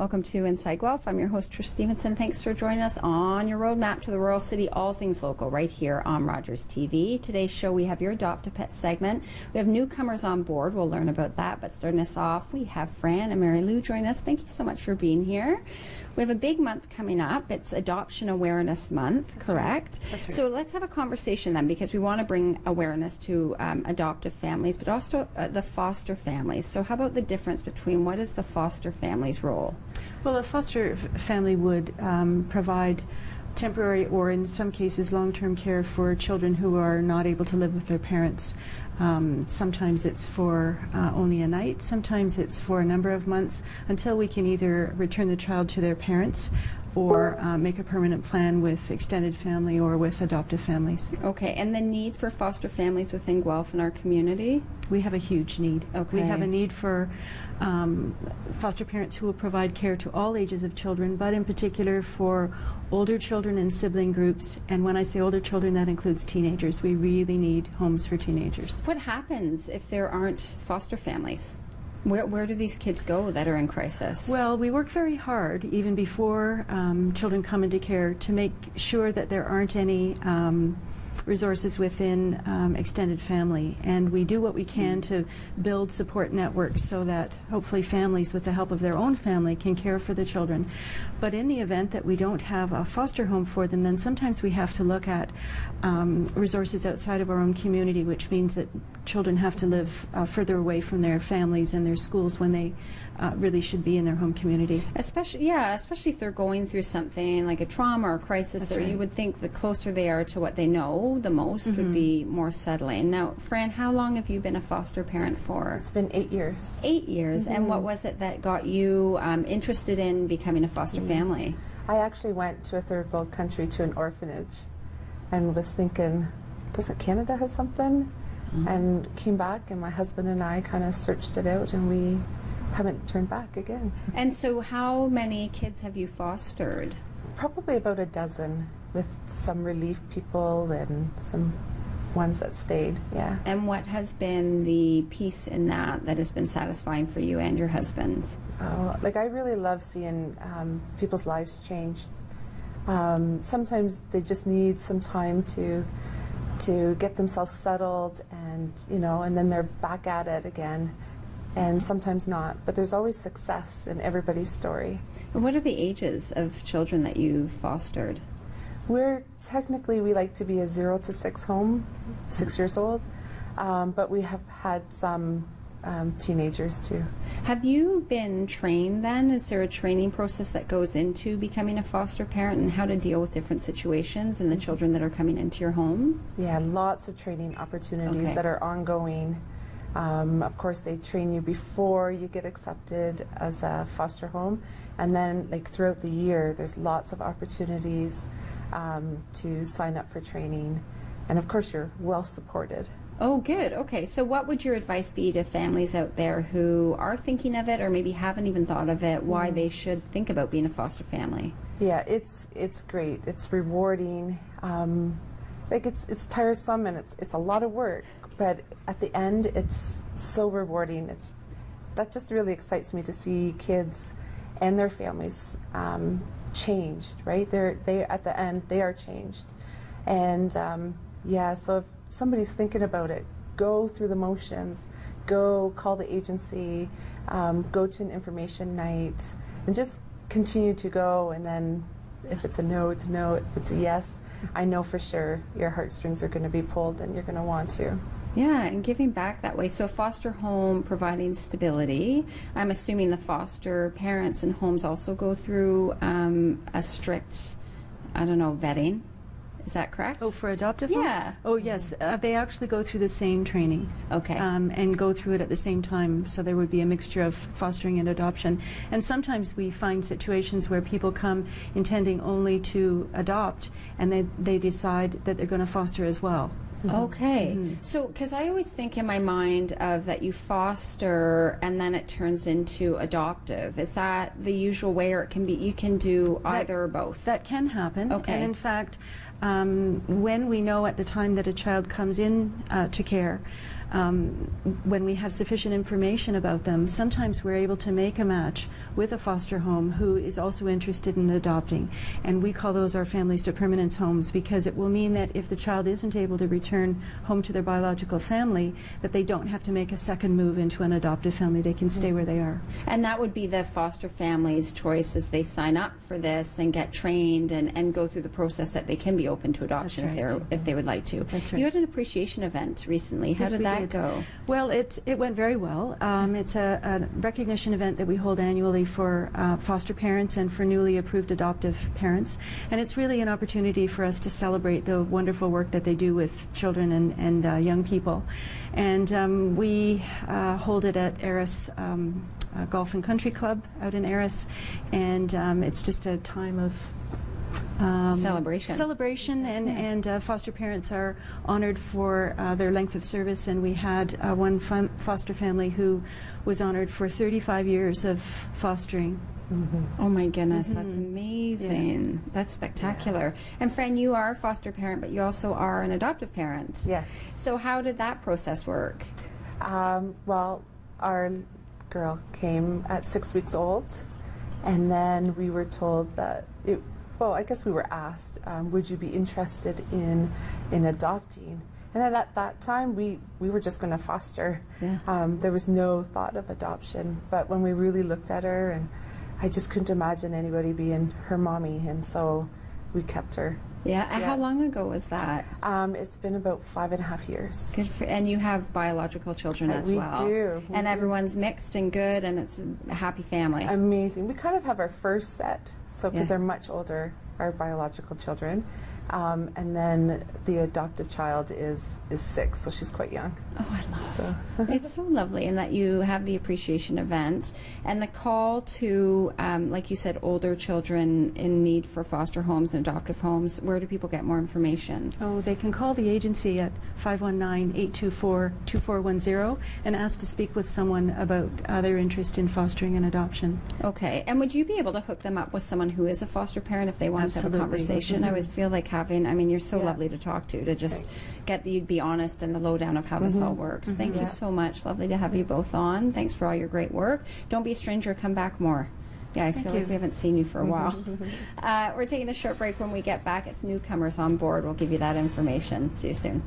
Welcome to Inside Guelph. I'm your host, Trish Stevenson. Thanks for joining us on your roadmap to the Royal City, all things local, right here on Rogers TV. Today's show, we have your Adopt a Pet segment. We have newcomers on board. We'll learn about that. But starting us off, we have Fran and Mary Lou join us. Thank you so much for being here. We have a big month coming up. It's Adoption Awareness Month, correct? That's right. So let's have a conversation then, because we want to bring awareness to adoptive families, but also the foster families. So how about the difference between what is the foster family's role? Well, a foster family would provide temporary or in some cases long-term care for children who are not able to live with their parents. Sometimes it's for only a night, sometimes it's for a number of months until we can either return the child to their parents or make a permanent plan with extended family or with adoptive families. Okay, and the need for foster families within Guelph in our community? We have a huge need. Okay. We have a need for foster parents who will provide care to all ages of children, but in particular for older children and sibling groups. And when I say older children, that includes teenagers. We really need homes for teenagers. What happens if there aren't foster families? Where do these kids go that are in crisis? Well, we work very hard, even before children come into care, to make sure that there aren't any resources within extended family, and we do what we can to build support networks so that hopefully families with the help of their own family can care for the children. But in the event that we don't have a foster home for them, then sometimes we have to look at resources outside of our own community, which means that children have to live further away from their families and their schools when they really should be in their home community. Especially if they're going through something like a trauma or a crisis. That's right. You would think the closer they are to what they know the most would be more settling. Now, Fran, how long have you been a foster parent for? It's been 8 years. 8 years. And what was it that got you interested in becoming a foster family? I actually went to a third world country, to an orphanage, and was thinking, doesn't Canada have something? And came back, and my husband and I kind of searched it out, and we haven't turned back again. And so how many kids have you fostered? Probably about a dozen, with some relief people and some ones that stayed, yeah. And what has been the piece in that has been satisfying for you and your husband? Like, I really love seeing people's lives changed. Sometimes they just need some time to get themselves settled, and and then they're back at it again. And sometimes not, but there's always success in everybody's story. And what are the ages of children that you've fostered? We like to be a 0 to 6 home, 6 years old, but we have had some teenagers too. Have you been trained then? Is there a training process that goes into becoming a foster parent and how to deal with different situations and the children that are coming into your home? Yeah, lots of training opportunities that are ongoing. Of course, they train you before you get accepted as a foster home, and then throughout the year there's lots of opportunities to sign up for training, and of course you're well supported. Oh, good. Okay, so what would your advice be to families out there who are thinking of it or maybe haven't even thought of it, why they should think about being a foster family? Yeah, it's great. It's rewarding. It's tiresome, and it's a lot of work. But at the end, it's so rewarding. That just really excites me to see kids and their families changed. Right? They at the end they are changed, and So if somebody's thinking about it, go through the motions, go call the agency, go to an information night, and just continue to go. And then if it's a no, it's a no. If it's a yes, I know for sure your heartstrings are going to be pulled, and you're going to want to. Yeah, and giving back that way. So a foster home providing stability. I'm assuming the foster parents and homes also go through a strict, vetting. Is that correct? Oh, for adoptive homes? Yeah. Oh, yes. They actually go through the same training. Okay. And go through it at the same time. So there would be a mixture of fostering and adoption. And sometimes we find situations where people come intending only to adopt, and they decide that they're going to foster as well. Okay. So, because I always think in my mind of that you foster and then it turns into adoptive. Is that the usual way, or it can be, you can do either or both? That can happen. Okay. And in fact, when we know at the time that a child comes in to care, when we have sufficient information about them, sometimes we're able to make a match with a foster home who is also interested in adopting. And we call those our families to permanence homes, because it will mean that if the child isn't able to return home to their biological family, that they don't have to make a second move into an adoptive family. They can stay where they are. And that would be the foster family's choice as they sign up for this and get trained and go through the process that they can be open to adoption if they would like to. That's right. You had an appreciation event recently. How Yes, did we that did. go? Well, it went very well. It's a recognition event that we hold annually for foster parents and for newly approved adoptive parents. And it's really an opportunity for us to celebrate the wonderful work that they do with children and young people. And we hold it at Eris Golf and Country Club out in Eris. And it's just a time of celebration, and foster parents are honored for their length of service, and we had one foster family who was honored for 35 years of fostering. Oh my goodness, that's amazing. Yeah. That's spectacular. And Fran, you are a foster parent, but you also are an adoptive parent. Yes. So how did that process work? Well, our girl came at 6 weeks old, and then we were told that well, I guess we were asked, would you be interested in adopting? And at that time, we were just going to foster. Yeah. There was no thought of adoption. But when we really looked at her, and I just couldn't imagine anybody being her mommy, and so we kept her. Yeah. How long ago was that? It's been about 5.5 years. Good for, and you have biological children as we well. do. And everyone's mixed and good, and it's a happy family. Amazing. We kind of have our first set, so because Yeah. they're much older, our biological children, and then the adoptive child is 6, so she's quite young. Oh, I love So It's so lovely, and that you have the appreciation events and the call to, like you said, older children in need for foster homes and adoptive homes. Where do people get more information? Oh, they can call the agency at 519-824-2410 and ask to speak with someone about their interest in fostering and adoption. Okay, and would you be able to hook them up with someone who is a foster parent if they wanted to have a Absolutely. conversation? I would feel like having, I mean, you're so Yeah. lovely to talk to just get you'd be honest and the lowdown of how this all works. Thank you Yeah. so much. Lovely to have you both on. Thanks for all your great work. Don't be a stranger. Come back more. Yeah, I feel like you. we haven't seen you for a while. We're taking a short break. When we get back, it's newcomers on board. We'll give you that information. See you soon.